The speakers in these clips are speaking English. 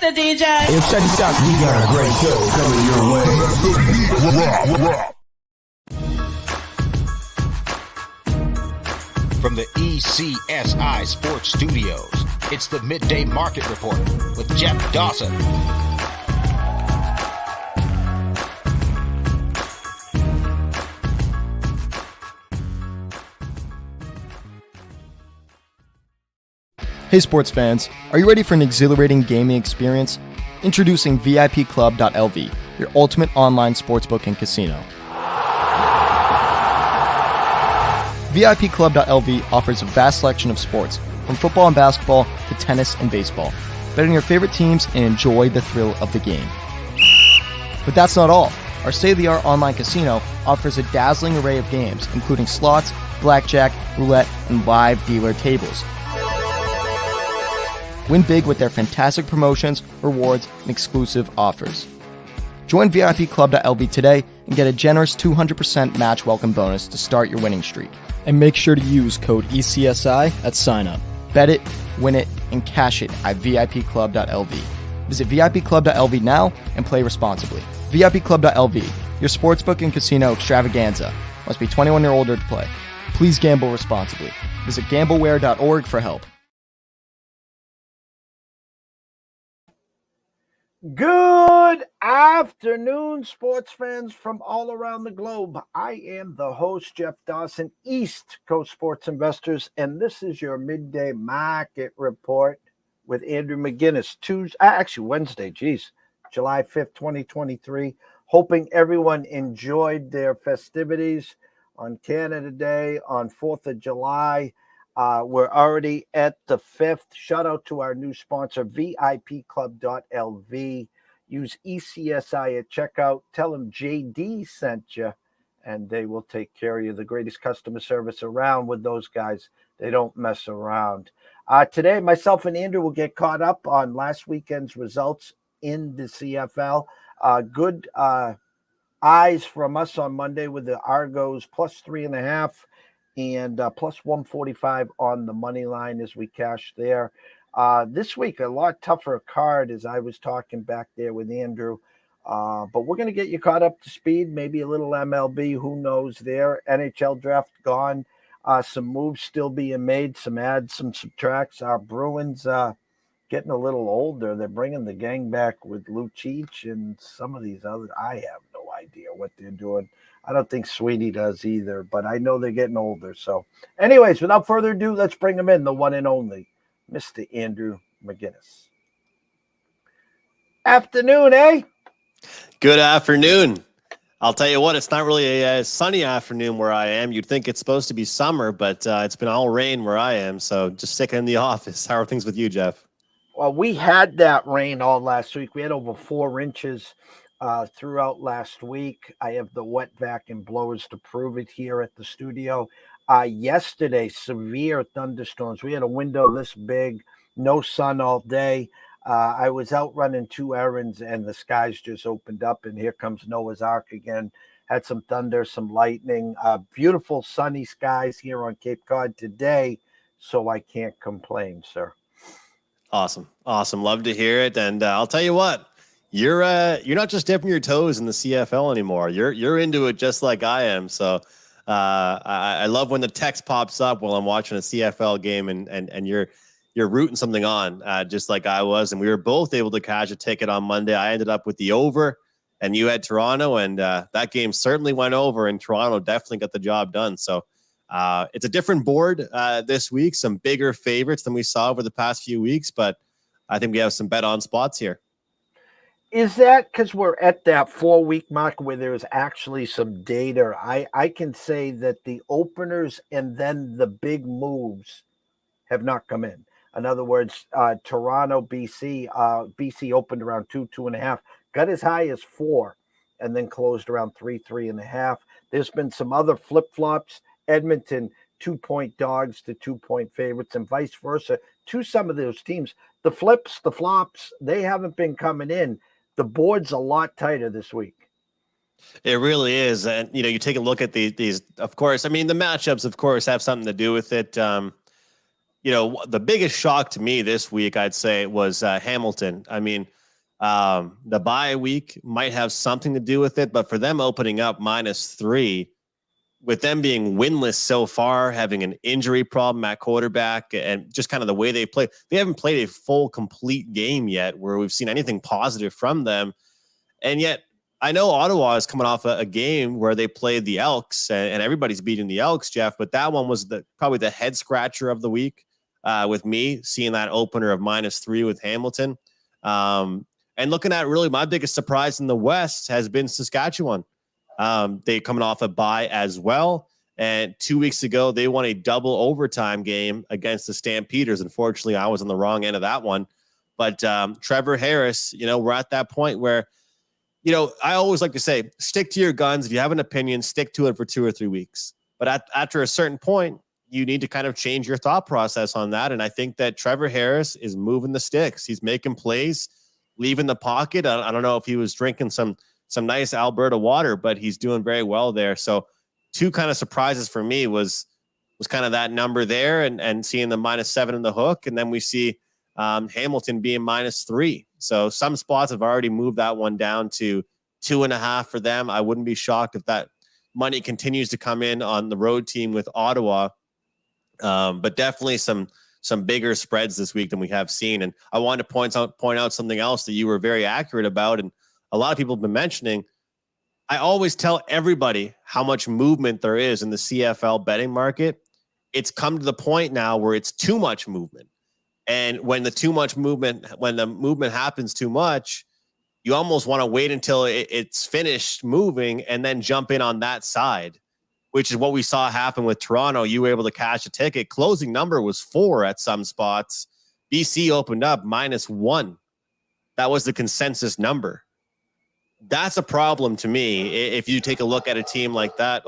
Mr. DJ. Hey, check this out. We got a great show coming your way. From the ECSI Sports Studios, it's the Midday Market Report with Jeff Dawson. Hey sports fans, are you ready for an exhilarating gaming experience? Introducing VIPclub.lv, your ultimate online sportsbook and casino. VIPclub.lv offers a vast selection of sports, from football and basketball to tennis and baseball. Bet on your favorite teams and enjoy the thrill of the game. But that's not all. Our state-of-the-art online casino offers a dazzling array of games, including slots, blackjack, roulette, and live dealer tables. Win big with their fantastic promotions, rewards, and exclusive offers. Join VIPclub.lv today and get a generous 200% match welcome bonus to start your winning streak. And make sure to use code ECSI at sign-up. Bet it, win it, and cash it at VIPclub.lv. Visit VIPclub.lv now and play responsibly. VIPclub.lv, your sportsbook and casino extravaganza. Must be 21 or older to play. Please gamble responsibly. Visit gambleware.org for help. Good afternoon, sports fans from all around the globe. I am the host, Jeff Dawson, East Coast Sports Investors, and this is your Midday Market Report with Andrew McInnis. Wednesday, July 5th, 2023. Hoping everyone enjoyed their festivities on Canada Day, on 4th of July. We're already at the 5th. Shout out to our new sponsor, VIPclub.lv. Use ECSI at checkout. Tell them JD sent you, and they will take care of you. The greatest customer service around with those guys. They don't mess around. Today, myself and Andrew will get caught up on last weekend's results in the CFL. Good eyes from us on Monday with the Argos plus 3.5. And plus 145 on the money line as we cash there. This week, a lot tougher card as I was talking back there with Andrew. But we're going to get you caught up to speed, maybe a little MLB, who knows there. NHL draft gone. Some moves still being made, some adds, some subtracts. Our Bruins getting a little older. They're bringing the gang back with Lucic and some of these others. I have no idea what they're doing. I don't think Sweetie does either, but I know they're getting older. So anyways, without further ado, let's bring him in, the one and only, Mr. Andrew McInnis. Afternoon, eh? Good afternoon. I'll tell you what, it's not really a sunny afternoon where I am. You'd think it's supposed to be summer, but it's been all rain where I am, so just sticking in the office. How are things with you, Jeff? Well, we had that rain all last week. We had over 4 inches throughout last week. I have the wet vacuum blowers to prove it here at the studio. Yesterday, severe thunderstorms. We had a window this big, no sun all day. I was out running 2 errands and the skies just opened up, and here comes Noah's Ark again. Had some thunder, some lightning, beautiful sunny skies here on Cape Cod today, so I can't complain, sir. Awesome. Love to hear it. And I'll tell you what, you're not just dipping your toes in the CFL anymore. You're into it just like I am. So I love when the text pops up while I'm watching a CFL game and you're rooting something on, just like I was. And we were both able to cash a ticket on Monday. I ended up with the over, and you had Toronto, and that game certainly went over, and Toronto definitely got the job done. So it's a different board this week, some bigger favorites than we saw over the past few weeks, but I think we have some bet on spots here. Is that because we're at that 4-week mark where there's actually some data? I can say that the openers and then the big moves have not come in. In other words, Toronto, BC opened around 2.5, got as high as 4, and then closed around 3.5. There's been some other flip-flops. Edmonton, 2-point dogs to 2-point favorites, and vice versa to some of those teams. The flips, the flops, they haven't been coming in. The board's a lot tighter this week. It really is. And, you take a look at these, of course, I mean, the matchups, of course, have something to do with it. the biggest shock to me this week, I'd say, was Hamilton. I mean, the bye week might have something to do with it, but for them opening up -3, with them being winless so far, having an injury problem at quarterback, and just kind of the way they play, they haven't played a full, complete game yet where we've seen anything positive from them. And yet, I know Ottawa is coming off a game where they played the Elks, and everybody's beating the Elks, Jeff, but that one was probably the head scratcher of the week with me, seeing that opener of -3 with Hamilton. And looking at really my biggest surprise in the West has been Saskatchewan. They coming off a bye as well. And 2 weeks ago, they won a double overtime game against the Stampeders. Unfortunately, I was on the wrong end of that one. But Trevor Harris, we're at that point where, I always like to say, stick to your guns. If you have an opinion, stick to it for 2 or 3 weeks. But after a certain point, you need to kind of change your thought process on that. And I think that Trevor Harris is moving the sticks. He's making plays, leaving the pocket. I don't know if he was drinking some nice Alberta water, but he's doing very well there. So 2 kind of surprises for me was kind of that number there and seeing the -7 in the hook. And then we see Hamilton being -3. So some spots have already moved that one down to 2.5 for them. I wouldn't be shocked if that money continues to come in on the road team with Ottawa. But definitely some bigger spreads this week than we have seen. And I wanted to point out something else that you were very accurate about. And a lot of people have been mentioning. I always tell everybody how much movement there is in the CFL betting market. It's come to the point now where it's too much movement. And when the movement happens too much, you almost want to wait until it's finished moving and then jump in on that side, which is what we saw happen with Toronto. You were able to cash a ticket. Closing number was 4 at some spots. BC opened up -1. That was the consensus number. That's a problem to me. If you take a look at a team like that,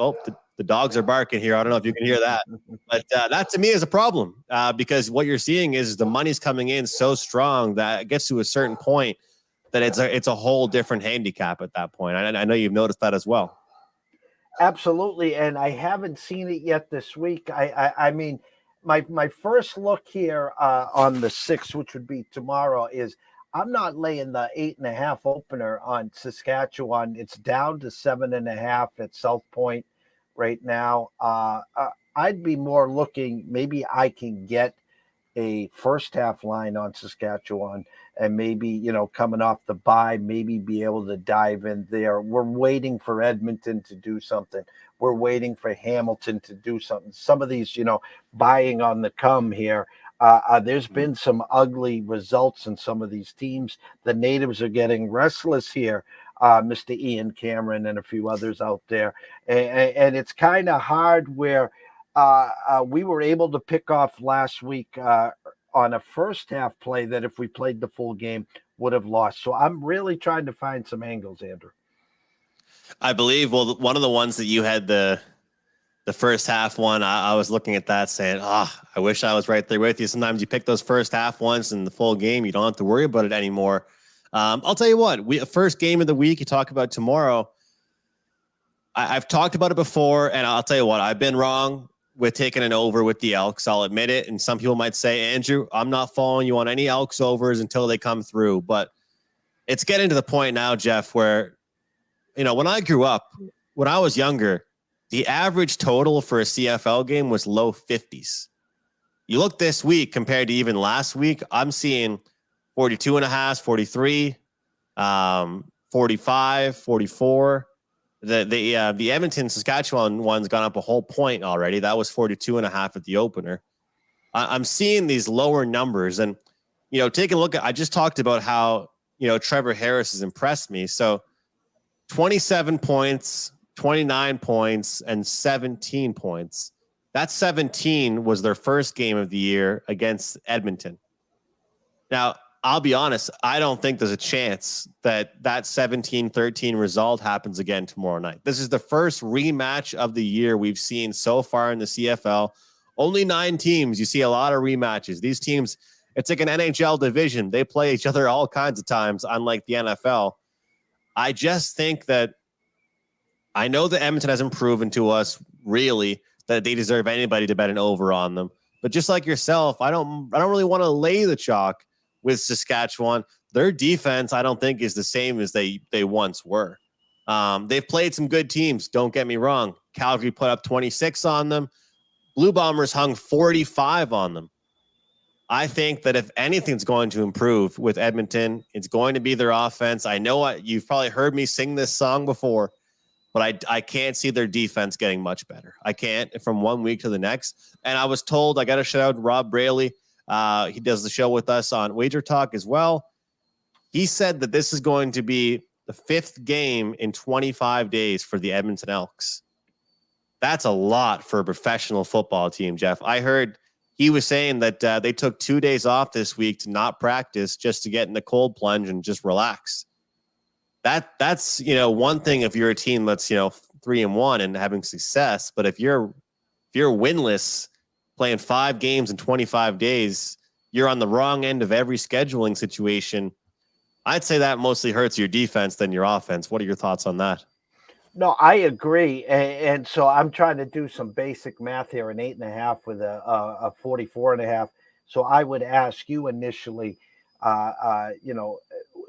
the dogs are barking here. I don't know if you can hear that, but that to me is a problem because what you're seeing is the money's coming in so strong that it gets to a certain point that it's a whole different handicap at that point. I know you've noticed that as well. Absolutely, and I haven't seen it yet this week. I mean, my first look here on the 6th, which would be tomorrow, is I'm not laying the 8.5 opener on Saskatchewan. It's down to 7.5 at South Point right now. I'd be more looking, maybe I can get a first half line on Saskatchewan and maybe, coming off the bye, maybe be able to dive in there. We're waiting for Edmonton to do something. We're waiting for Hamilton to do something. Some of these, buying on the come here. There's been some ugly results in some of these teams. The natives are getting restless here. Mr. Ian Cameron and a few others out there. And it's kind of hard where we were able to pick off last week on a first half play that if we played the full game would have lost. So I'm really trying to find some angles, Andrew. I believe, one of the ones that you had the first half one, I was looking at that saying, I wish I was right there with you. Sometimes you pick those first half ones in the full game. You don't have to worry about it anymore. I'll tell you what, first game of the week, you talk about tomorrow. I've talked about it before, and I'll tell you what, I've been wrong with taking an over with the Elks. I'll admit it. And some people might say, Andrew, I'm not following you on any Elks overs until they come through. But it's getting to the point now, Jeff, where, when I grew up, when I was younger, the average total for a CFL game was low 50s. You look this week compared to even last week, I'm seeing 42.5, 43, 45, 44. The Edmonton, Saskatchewan one's gone up a whole point already. That was 42.5 at the opener. I'm seeing these lower numbers, and take a look at. I just talked about how Trevor Harris has impressed me. So 27 points, 29 points, and 17 points. That 17 was their first game of the year against Edmonton. Now, I'll be honest, I don't think there's a chance that 17-13 result happens again tomorrow night. This is the first rematch of the year we've seen so far in the CFL. Only 9 teams. You see a lot of rematches. These teams, it's like an NHL division. They play each other all kinds of times, unlike the NFL. I just think that I know that Edmonton hasn't proven to us really that they deserve anybody to bet an over on them. But just like yourself, I don't really want to lay the chalk with Saskatchewan. Their defense, I don't think, is the same as they once were. They've played some good teams. Don't get me wrong. Calgary put up 26 on them. Blue Bombers hung 45 on them. I think that if anything's going to improve with Edmonton, it's going to be their offense. I know you've probably heard me sing this song before, but I can't see their defense getting much better. I can't from one week to the next. And I was told, I got to shout out Rob Braley. He does the show with us on Wager Talk as well. He said that this is going to be the 5th game in 25 days for the Edmonton Elks. That's a lot for a professional football team, Jeff. I heard he was saying that they took 2 days off this week to not practice just to get in the cold plunge and just relax. That's one thing if you're a team that's 3-1 and having success, but if you're winless, playing 5 games in 25 days, you're on the wrong end of every scheduling situation. I'd say that mostly hurts your defense than your offense. What are your thoughts on that? No, I agree. And so I'm trying to do some basic math here, an 8.5 with a 44.5. So I would ask you initially,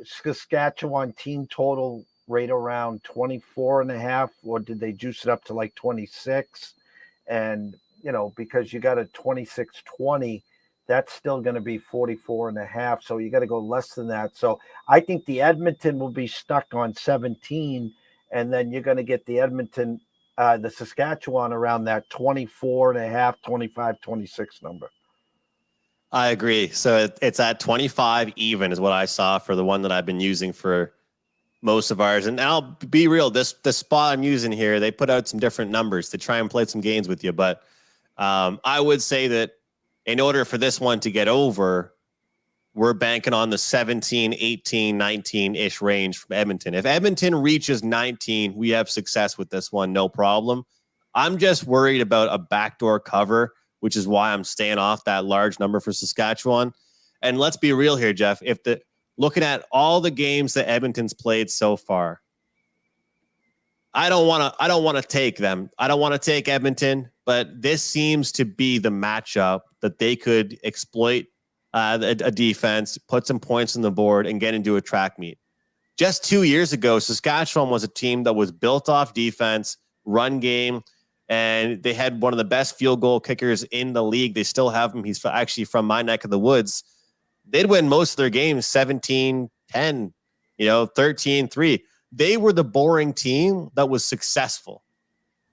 Saskatchewan team total right around 24.5, or did they juice it up to like 26? And, because you got a 26-20, that's still going to be 44.5. So you got to go less than that. So I think the Edmonton will be stuck on 17. And then you're going to get the Edmonton, the Saskatchewan around that 24.5, 25, 26 number. I agree. So it's at 25 even is what I saw for the one that I've been using for most of ours. And I'll be real, the spot I'm using here, they put out some different numbers to try and play some games with you. But I would say that in order for this one to get over, we're banking on the 17, 18, 19-ish range from Edmonton. If Edmonton reaches 19, we have success with this one, no problem. I'm just worried about a backdoor cover, which is why I'm staying off that large number for Saskatchewan. And let's be real here, Jeff. Looking at all the games that Edmonton's played so far, I don't want to take them. I don't want to take Edmonton, but this seems to be the matchup that they could exploit a defense, put some points on the board, and get into a track meet. Just 2 years ago, Saskatchewan was a team that was built off defense, run game, and they had one of the best field goal kickers in the league. They still have him. He's actually from my neck of the woods. They'd win most of their games 17-10, 13-3. They were the boring team that was successful.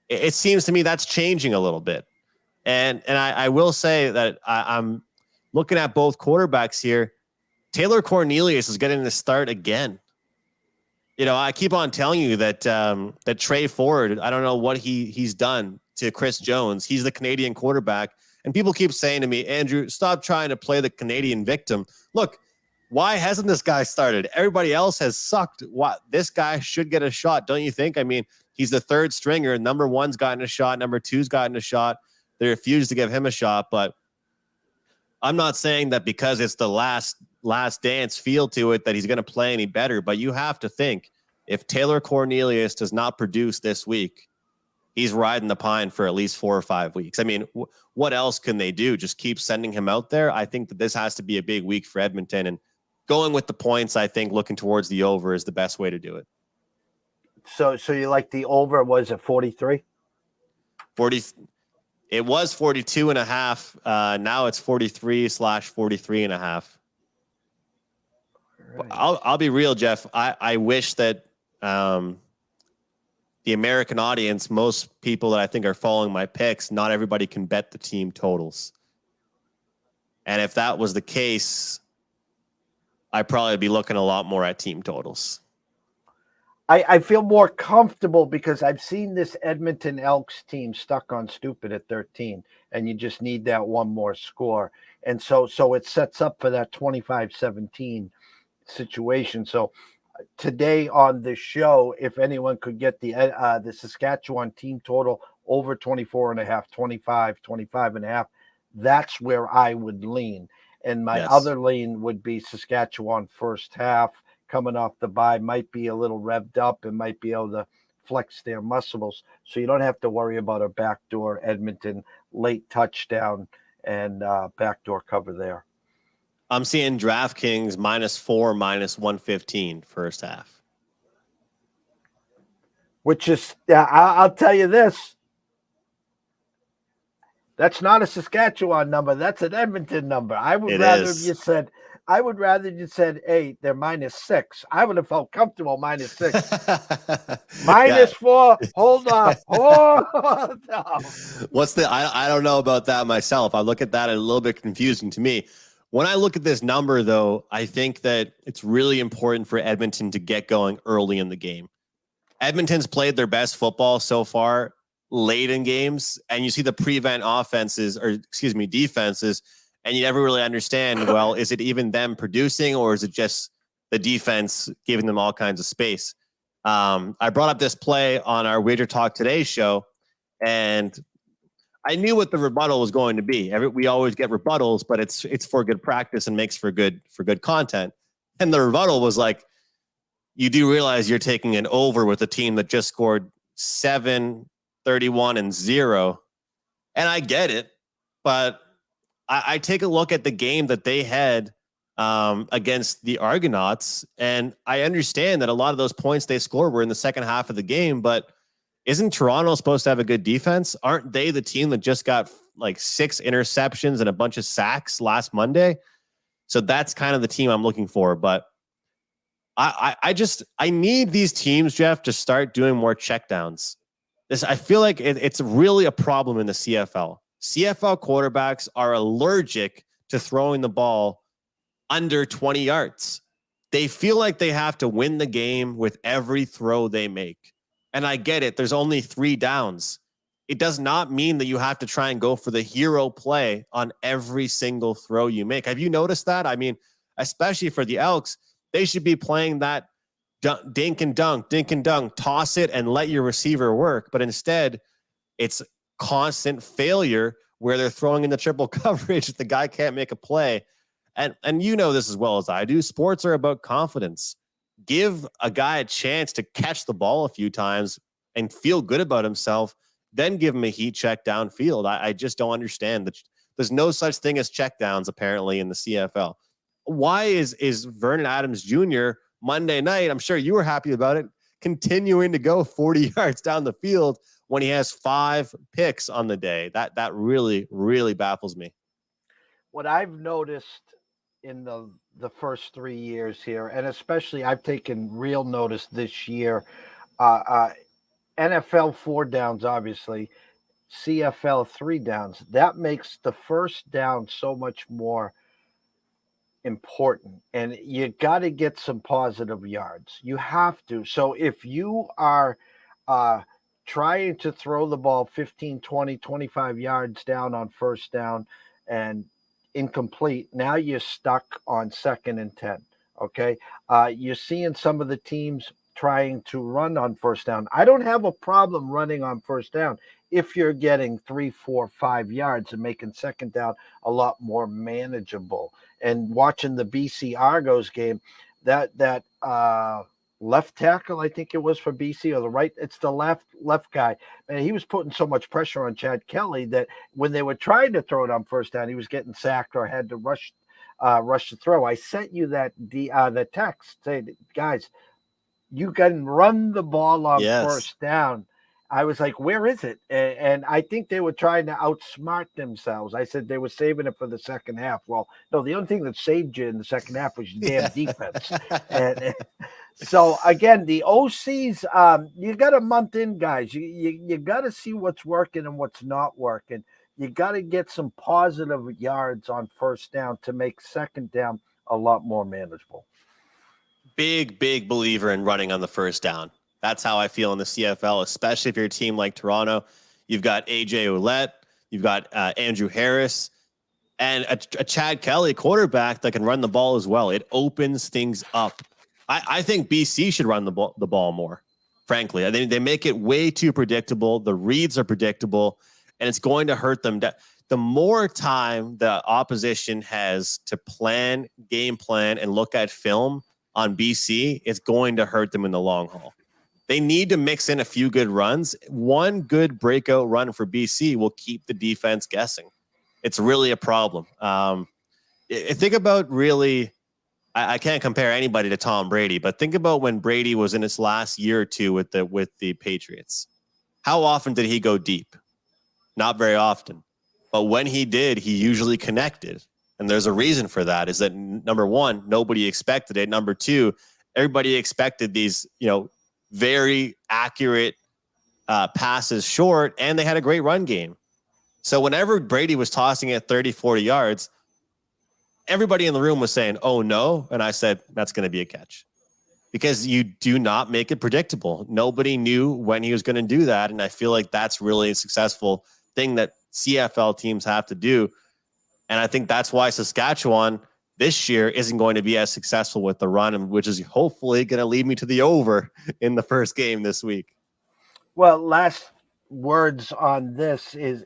It seems to me that's changing a little bit. And I will say that I'm looking at both quarterbacks here. Taylor Cornelius is getting the start again. I keep on telling you that that Trey Ford, I don't know what he's done to Chris Jones. He's the Canadian quarterback. And people keep saying to me, Andrew, stop trying to play the Canadian victim. Look, why hasn't this guy started? Everybody else has sucked. This guy should get a shot, don't you think? I mean, he's the third stringer. Number 1's gotten a shot. Number 2's gotten a shot. They refuse to give him a shot. But I'm not saying that because it's the last dance feel to it that he's going to play any better. But you have to think, if Taylor Cornelius does not produce this week, he's riding the pine for at least 4 or 5 weeks. I mean, what else can they do? Just keep sending him out there? I think that this has to be a big week for Edmonton. And going with the points, I think looking towards the over is the best way to do it. So you like the over, was it 43? 40. It was 42.5. Now it's 43/43.5. Right. I'll be real, Jeff. I wish that the American audience, most people that I think are following my picks, not everybody can bet the team totals. And if that was the case, I'd probably be looking a lot more at team totals. I feel more comfortable because I've seen this Edmonton Elks team stuck on stupid at 13, and you just need that one more score. And so it sets up for that 25-17 situation. So today on the show, if anyone could get the Saskatchewan team total over 24.5, 25.5, that's where I would lean. And my other lean would be Saskatchewan first half, coming off the bye, might be a little revved up and might be able to flex their muscles. So you don't have to worry about a backdoor Edmonton late touchdown and backdoor cover there. I'm seeing DraftKings -4, -115 first half. Which is, I'll tell you this. That's not a Saskatchewan number. That's an Edmonton number. I would rather if you said, hey, they're -6. I would have felt comfortable -6. -4. Hold on. Hold on. What's the? I don't know about that myself. I look at that and a little bit confusing to me. When I look at this number, though, I think that it's really important for Edmonton to get going early in the game. Edmonton's played their best football so far late in games, and you see the prevent defenses, and you never really understand, well, is it even them producing, or is it just the defense giving them all kinds of space? I brought up this play on our Wager Talk Today show, and I knew what the rebuttal was going to be. We always get rebuttals, but it's for good practice and makes for good content. And the rebuttal was like, you do realize you're taking an over with a team that just scored 7, 31, and 0. And I get it, but I take a look at the game that they had against the Argonauts, and I understand that a lot of those points they scored were in the second half of the game, but isn't Toronto supposed to have a good defense? Aren't they the team that just got like 6 interceptions and a bunch of sacks last Monday? So that's kind of the team I'm looking for, but I need these teams, Jeff, to start doing more checkdowns. I feel like it's really a problem in the CFL. CFL quarterbacks are allergic to throwing the ball under 20 yards. They feel like they have to win the game with every throw they make. And I get it. There's only 3 downs. It does not mean that you have to try and go for the hero play on every single throw you make. Have you noticed that? I mean, especially for the Elks, they should be playing that dink and dunk, toss it and let your receiver work. But instead, it's constant failure where they're throwing in the triple coverage. The guy can't make a play. And you know this as well as I do. Sports are about confidence. Give a guy a chance to catch the ball a few times and feel good about himself. Then give him a heat check downfield. I just don't understand that. There's no such thing as checkdowns apparently in the CFL. Why is Vernon Adams Jr. Monday night, I'm sure you were happy about it, continuing to go 40 yards down the field when he has 5 picks on the day? That really, really baffles me. What I've noticed in the first 3 years here, and especially I've taken real notice this year, NFL 4 downs, obviously, CFL 3 downs. That makes the first down so much more important, and you got to get some positive yards. You have to. So if you are trying to throw the ball 15, 20, 25 yards down on first down and incomplete, now you're stuck on 2nd and 10. Okay. You're seeing some of the teams trying to run on first down. I don't have a problem running on first down if you're getting 3, 4, 5 yards and making second down a lot more manageable. And watching the BC Argos game, that left tackle, I think it was for BC, or the right, it's the left guy. And he was putting so much pressure on Chad Kelly that when they were trying to throw it on first down, he was getting sacked or had to rush the throw. I sent you the text saying, guys, you can run the ball on first down. I was like, where is it? And I think they were trying to outsmart themselves. I said they were saving it for the second half. Well, no, the only thing that saved you in the second half was your damn defense. And so, again, the OCs, you got a month in, guys. You got to see what's working and what's not working. You got to get some positive yards on first down to make second down a lot more manageable. Big believer in running on the first down. That's how I feel in the CFL, especially if you're a team like Toronto. You've got AJ Ouellette, you've got Andrew Harris, and a Chad Kelly quarterback that can run the ball as well. It opens things up. I think BC should run the ball more, frankly. I think they make it way too predictable. The reads are predictable, and it's going to hurt them. The more time the opposition has to game plan, and look at film on BC, it's going to hurt them in the long haul. They need to mix in a few good runs. One good breakout run for BC will keep the defense guessing. It's really a problem. Think about really, I can't compare anybody to Tom Brady, but think about when Brady was in his last year or two with the Patriots. How often did he go deep? Not very often. But when he did, he usually connected. And there's a reason for that, is that number one, nobody expected it. Number two, everybody expected these, very accurate passes short, and they had a great run game. So whenever Brady was tossing it 30, 40 yards, everybody in the room was saying, oh no. And I said, that's going to be a catch, because you do not make it predictable. Nobody knew when he was going to do that. And I feel like that's really a successful thing that CFL teams have to do. And I think that's why Saskatchewan this year isn't going to be as successful with the run, which is hopefully going to lead me to the over in the first game this week. Well, last words on this is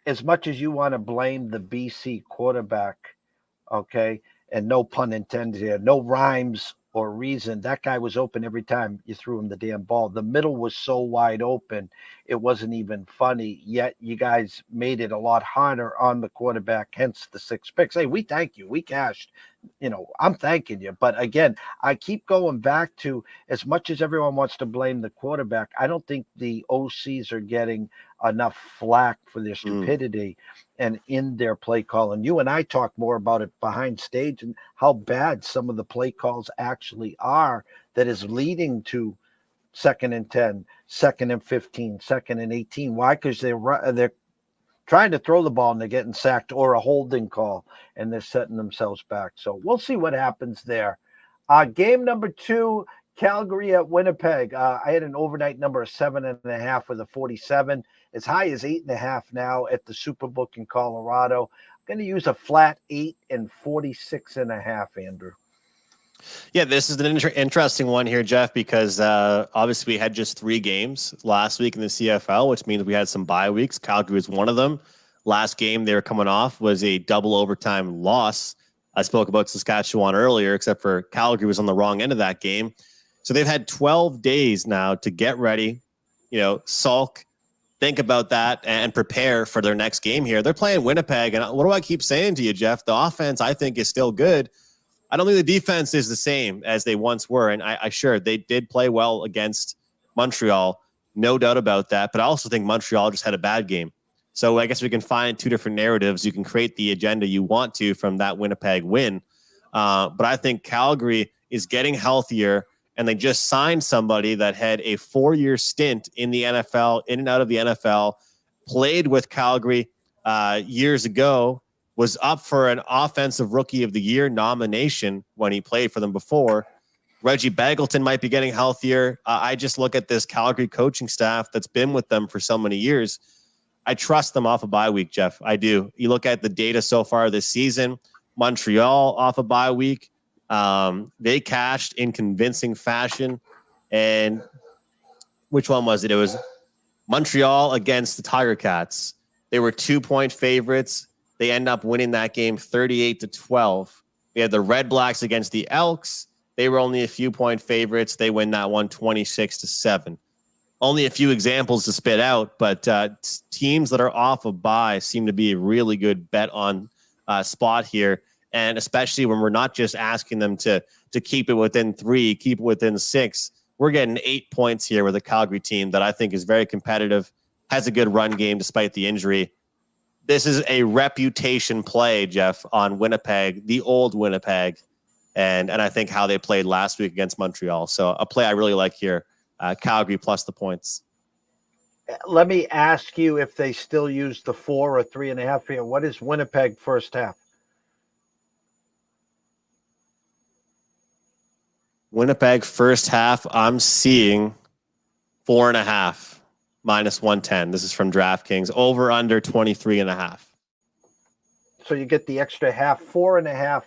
as much as you want to blame the BC quarterback, okay, and no pun intended here, no rhymes or reason, that guy was open every time you threw him the damn ball. The middle was so wide open, it wasn't even funny, yet you guys made it a lot harder on the quarterback, hence the 6 picks. Hey, we thank you. We cashed. I'm thanking you. But again, I keep going back to, as much as everyone wants to blame the quarterback, I don't think the OCs are getting enough flack for their stupidity and in their play call. And you and I talk more about it behind stage and how bad some of the play calls actually are, that is leading to 2nd and 10, 2nd and 15, 2nd and 18. Why? Because they're trying to throw the ball and they're getting sacked, or a holding call, and they're setting themselves back. So we'll see what happens there. Game number 2, Calgary at Winnipeg. I had an overnight number of 7.5 with a 47, as high as 8.5 now at the Superbook in Colorado. I'm going to use a flat 8 and 46.5, Andrew. Yeah, this is an interesting one here, Jeff, because obviously we had just 3 games last week in the CFL, which means we had some bye weeks. Calgary was one of them. Last game they were coming off was a double overtime loss. I spoke about Saskatchewan earlier, except for Calgary was on the wrong end of that game. So they've had 12 days now to get ready, sulk, think about that, and prepare for their next game here. They're playing Winnipeg, and what do I keep saying to you, Jeff? The offense, I think, is still good. I don't think the defense is the same as they once were, and I sure they did play well against Montreal, no doubt about that, but I also think Montreal just had a bad game. So I guess we can find 2 different narratives. You can create the agenda you want to from that Winnipeg win, but I think Calgary is getting healthier, and they just signed somebody that had a 4-year stint in the NFL, in and out of the NFL, played with Calgary years ago, was up for an Offensive Rookie of the Year nomination when he played for them before. Reggie Bagleton might be getting healthier. I just look at this Calgary coaching staff that's been with them for so many years. I trust them off a bye week, Jeff. I do. You look at the data so far this season, Montreal off a bye week. They cashed in convincing fashion. And which one was it? It was Montreal against the Tiger Cats. They were 2-point favorites. They end up winning that game 38-12. We had the Red Blacks against the Elks. They were only a few point favorites. They win that one 26-7. Only a few examples to spit out, but teams that are off a bye seem to be a really good bet on spot here. And especially when we're not just asking them to keep it within 3, keep it within 6. We're getting 8 points here with a Calgary team that I think is very competitive, has a good run game despite the injury. This is a reputation play, Jeff, on Winnipeg, the old Winnipeg, and I think how they played last week against Montreal. So a play I really like here, Calgary plus the points. Let me ask you if they still use the 4 or 3.5 here. What is Winnipeg first half? Winnipeg first half, I'm seeing 4.5. -110. This is from DraftKings. Over under 23.5. So you get the extra half, 4.5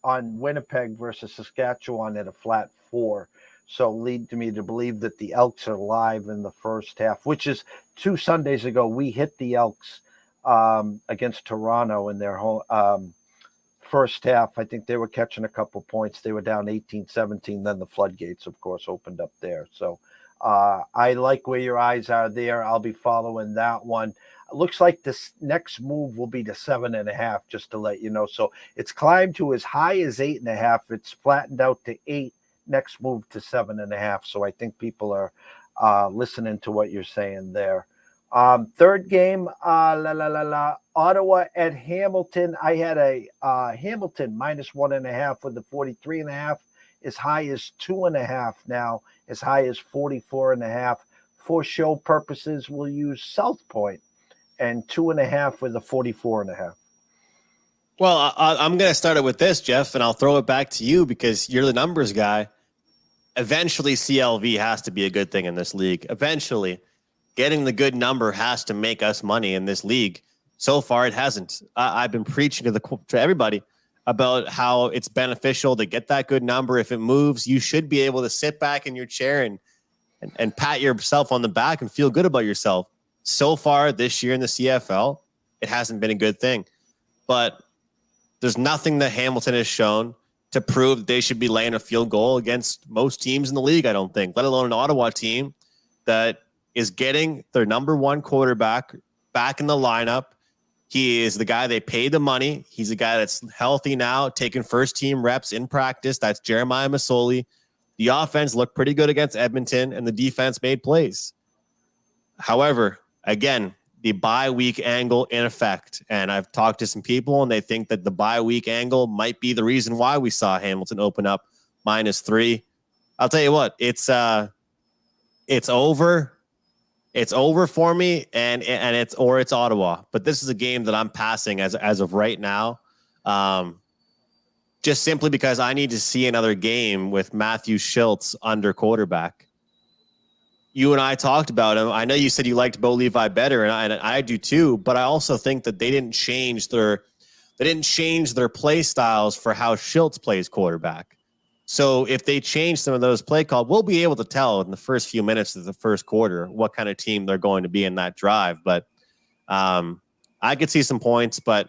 on Winnipeg versus Saskatchewan at a flat 4. So lead to me to believe that the Elks are live in the first half, which is 2 Sundays ago. We hit the Elks against Toronto in their home first half. I think they were catching a couple points. They were down 18-17. Then the floodgates, of course, opened up there. So I like where your eyes are there. I'll be following that one. Looks like this next move will be to 7.5, just to let you know. So it's climbed to as high as 8.5. It's flattened out to 8. Next move to 7.5. So I think people are listening to what you're saying there. Third game, Ottawa at Hamilton. I had a Hamilton minus 1.5 with the 43.5, as high as 2.5 now, as high as 44.5. For show purposes, we'll use South Point and 2.5 with the 44.5. Well, I'm going to start it with this, Jeff, and I'll throw it back to you because you're the numbers guy. Eventually, CLV has to be a good thing in this league. Eventually, getting the good number has to make us money in this league. So far, it hasn't. I've been preaching to everybody about how it's beneficial to get that good number. If it moves, you should be able to sit back in your chair and pat yourself on the back and feel good about yourself. So far this year in the CFL, it hasn't been a good thing. But there's nothing that Hamilton has shown to prove that they should be laying a field goal against most teams in the league, I don't think, let alone an Ottawa team that is getting their number one quarterback back in the lineup. He is the guy they paid the money. He's a guy that's healthy now, taking first team reps in practice. That's Jeremiah Masoli. The offense looked pretty good against Edmonton, and the defense made plays. However, again, the bye week angle in effect. And I've talked to some people, and they think that the bye week angle might be the reason why we saw Hamilton open up -3. I'll tell you what, it's over. It's over for me, and it's Ottawa. But this is a game that I'm passing as of right now. Just simply because I need to see another game with Matthew Schultz under quarterback. You and I talked about him. I know you said you liked Bo Levi better, and I do too. But I also think that they didn't change their play styles for how Schultz plays quarterback. So if they change some of those play calls, we'll be able to tell in the first few minutes of the first quarter what kind of team they're going to be in that drive. But I could see some points, but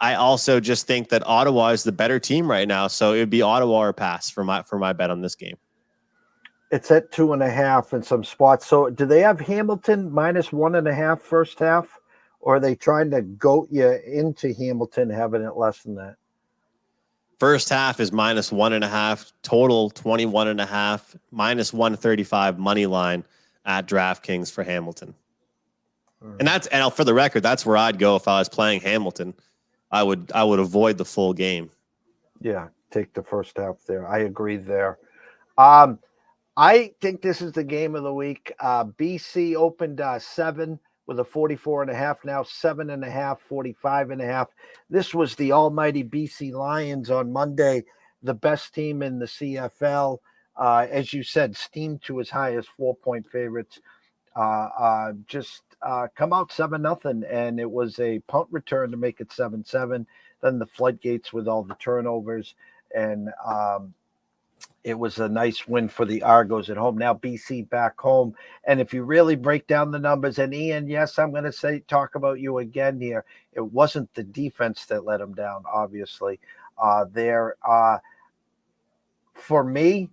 I also just think that Ottawa is the better team right now. So it would be Ottawa or pass for my bet on this game. It's at 2.5 in some spots. So do they have Hamilton -1.5 first half, or are they trying to goat you into Hamilton having it less than that? First half is -1.5, total 21.5, -135 money line at DraftKings for Hamilton. And for the record, that's where I'd go if I was playing Hamilton. I would avoid the full game. Yeah, take the first half there. I agree there. I think this is the game of the week. BC opened 7 with a 44.5, now 7.5, 45.5. This was the almighty BC Lions on Monday, the best team in the CFL. As you said, steamed to as high as 4-point favorites. Just come out 7-0, and it was a punt return to make it 7-7. Then the floodgates with all the turnovers, and it was a nice win for the Argos at home. Now BC back home. And if you really break down the numbers, and Ian, yes, I'm going to talk about you again here. It wasn't the defense that let them down, obviously. For me,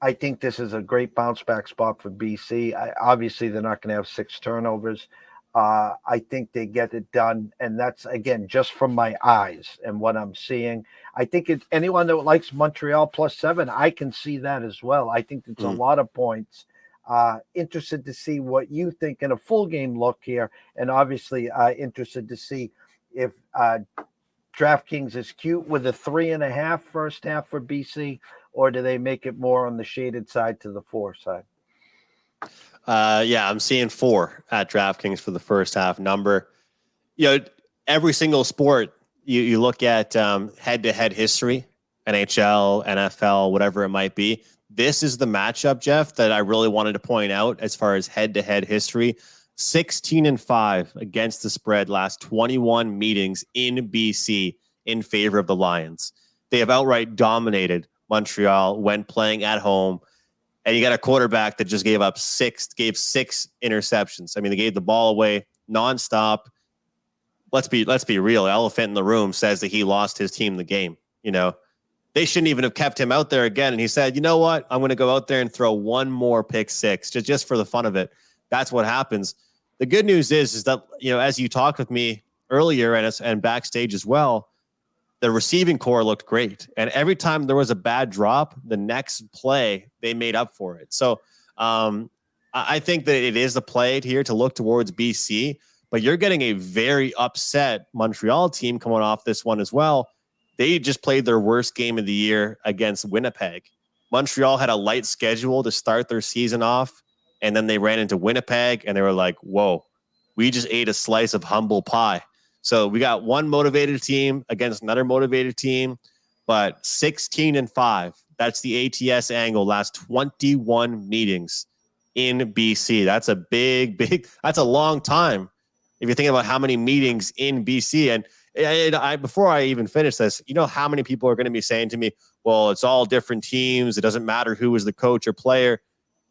I think this is a great bounce back spot for BC. Obviously, they're not going to have 6 turnovers. I think they get it done. And that's, again, just from my eyes and what I'm seeing. I think it's anyone that likes Montreal +7, I can see that as well. I think it's a lot of points. Interested to see what you think in a full game look here. And obviously interested to see if DraftKings is cute with a 3.5 first half for BC, or do they make it more on the shaded side to the 4 side? Yeah, I'm seeing 4 at DraftKings for the first half number. Every single sport, you look at head-to-head history, NHL, NFL, whatever it might be. This is the matchup, Jeff, that I really wanted to point out as far as head-to-head history. 16-5 against the spread last 21 meetings in BC in favor of the Lions. They have outright dominated Montreal when playing at home. And you got a quarterback that just gave 6 interceptions. I mean, they gave the ball away nonstop. Let's be real. Elephant in the room says that he lost his team the game. They shouldn't even have kept him out there again. And he said, you know what? I'm going to go out there and throw one more pick 6 just for the fun of it. That's what happens. the good news is that, as you talked with me earlier and backstage as well, the receiving core looked great. And every time there was a bad drop, the next play, they made up for it. So I think that it is a play here to look towards BC, but you're getting a very upset Montreal team coming off this one as well. They just played their worst game of the year against Winnipeg. Montreal had a light schedule to start their season off, and then they ran into Winnipeg, and they were like, whoa, we just ate a slice of humble pie. So we got one motivated team against another motivated team, but 16-5. That's the ATS angle. Last 21 meetings in BC. That's a that's a long time. If you think about how many meetings in BC, and I before I even finish this, how many people are going to be saying to me, well, it's all different teams. It doesn't matter who is the coach or player.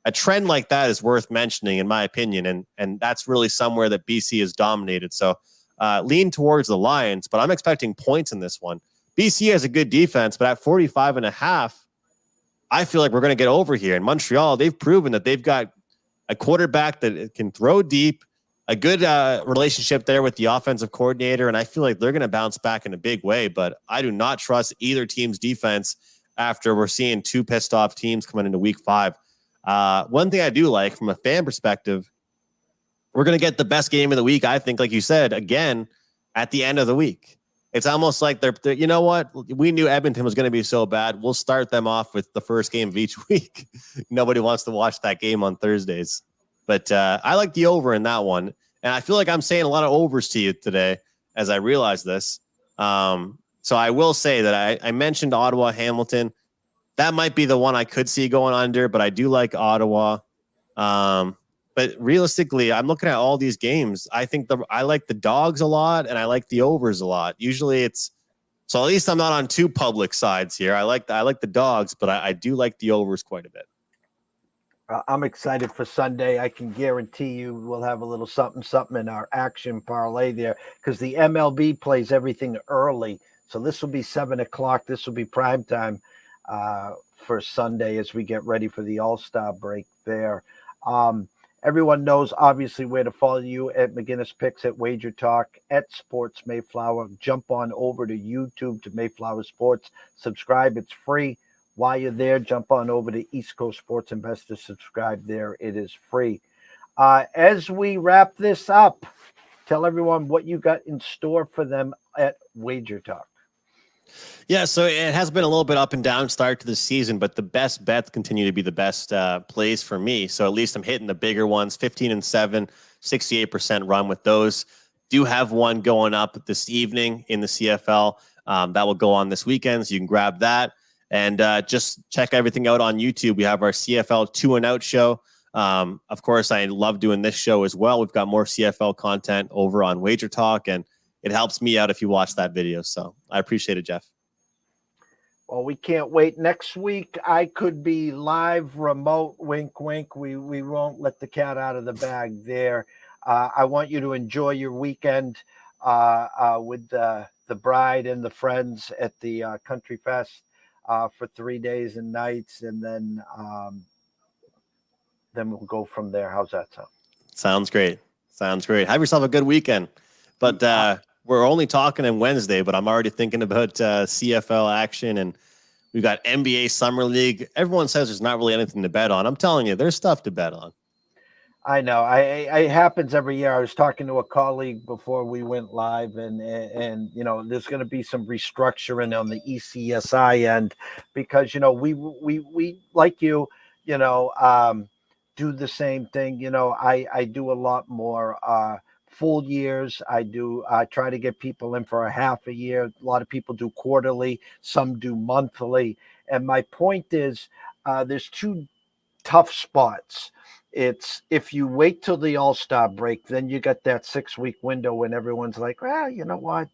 A trend like that is worth mentioning, in my opinion. And that's really somewhere that BC is dominated. So lean towards the Lions, but I'm expecting points in this one. BC has a good defense, but at 45.5, I feel like we're going to get over here. In Montreal, they've proven that they've got a quarterback that can throw deep, a good relationship there with the offensive coordinator, and I feel like they're going to bounce back in a big way, but I do not trust either team's defense after we're seeing two pissed off teams coming into week 5. One thing I do like from a fan perspective, we're going to get the best game of the week, I think, like you said, again, at the end of the week. It's almost like they're you know what? We knew Edmonton was going to be so bad. We'll start them off with the first game of each week. Nobody wants to watch that game on Thursdays. But I like the over in that one. And I feel like I'm saying a lot of overs to you today as I realize this. So I will say that I mentioned Ottawa, Hamilton. That might be the one I could see going under, but I do like Ottawa. But realistically, I'm looking at all these games. I think I like the dogs a lot, and I like the overs a lot. Usually so at least I'm not on two public sides here. I like the dogs, but I do like the overs quite a bit. I'm excited for Sunday. I can guarantee you we'll have a little something in our action parlay there because the MLB plays everything early. So this will be 7:00. This will be prime time for Sunday as we get ready for the All-Star break there. Everyone knows, obviously, where to follow you at McInnis Picks, at Wager Talk, at Sports Mayflower. Jump on over to YouTube to Mayflower Sports. Subscribe. It's free. While you're there, jump on over to East Coast Sports Investors. Subscribe there. It is free. As we wrap this up, tell everyone what you got in store for them at Wager Talk. Yeah, so it has been a little bit up and down start to the season, but the best bets continue to be the best plays for me. So at least I'm hitting the bigger ones, 15-7, 68% run with those. Do have one going up this evening in the CFL. That will go on this weekend, so you can grab that. And just check everything out on YouTube. We have our CFL 2 and Out show. Of course, I love doing this show as well. We've got more CFL content over on Wager Talk, and it helps me out if you watch that video. So I appreciate it, Jeff. Well, we can't wait. Next week, I could be live, remote, wink, wink. We won't let the cat out of the bag there. I want you to enjoy your weekend with the bride and the friends at the Country Fest for 3 days and nights, and then we'll go from there. How's that sound? Sounds great. Have yourself a good weekend. But we're only talking on Wednesday, but I'm already thinking about CFL action, and we've got NBA Summer League. Everyone says there's not really anything to bet on. I'm telling you, there's stuff to bet on. I know. It happens every year. I was talking to a colleague before we went live, and there's going to be some restructuring on the ECSI end because we like you do the same thing. I do a lot more full years. I try to get people in for a half a year. A lot of people do quarterly, some do monthly. And my point is there's two tough spots. It's if you wait till the All-Star break, then you got that 6-week window when everyone's like, well, you know what?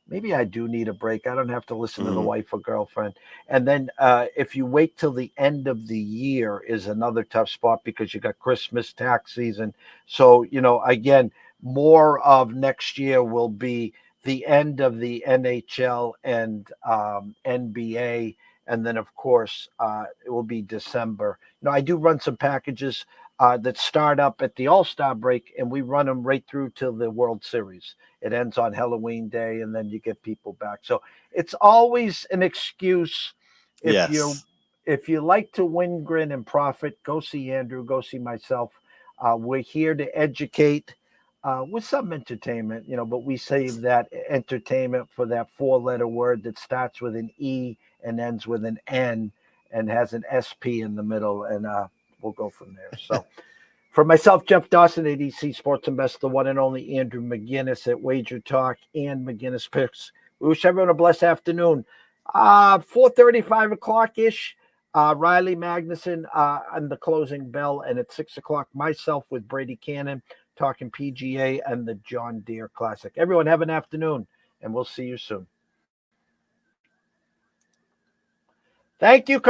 Maybe I do need a break. I don't have to listen to the wife or girlfriend. And then if you wait till the end of the year is another tough spot because you got Christmas, tax season. So, again, more of next year will be the end of the NHL and NBA. And then, of course, it will be December. I do run some packages that start up at the All-Star break, and we run them right through till the World Series. It ends on Halloween Day, and then you get people back. So it's always an excuse. If you Yes. if you like to win, grin, and profit, go see Andrew, go see myself. We're here to educate with some entertainment, but we save that entertainment for that four-letter word that starts with an E and ends with an N and has an SP in the middle, and we'll go from there. So for myself, Jeff Dawson at EC Sports Invest, the one and only Andrew McInnis at Wager Talk and McGinnis Picks. We wish everyone a blessed afternoon. 4:30, 5 o'clock-ish, Riley Magnuson on the closing bell, and at 6 o'clock, myself with Brady Cannon talking PGA and the John Deere Classic. Everyone have an afternoon, and we'll see you soon. Thank you.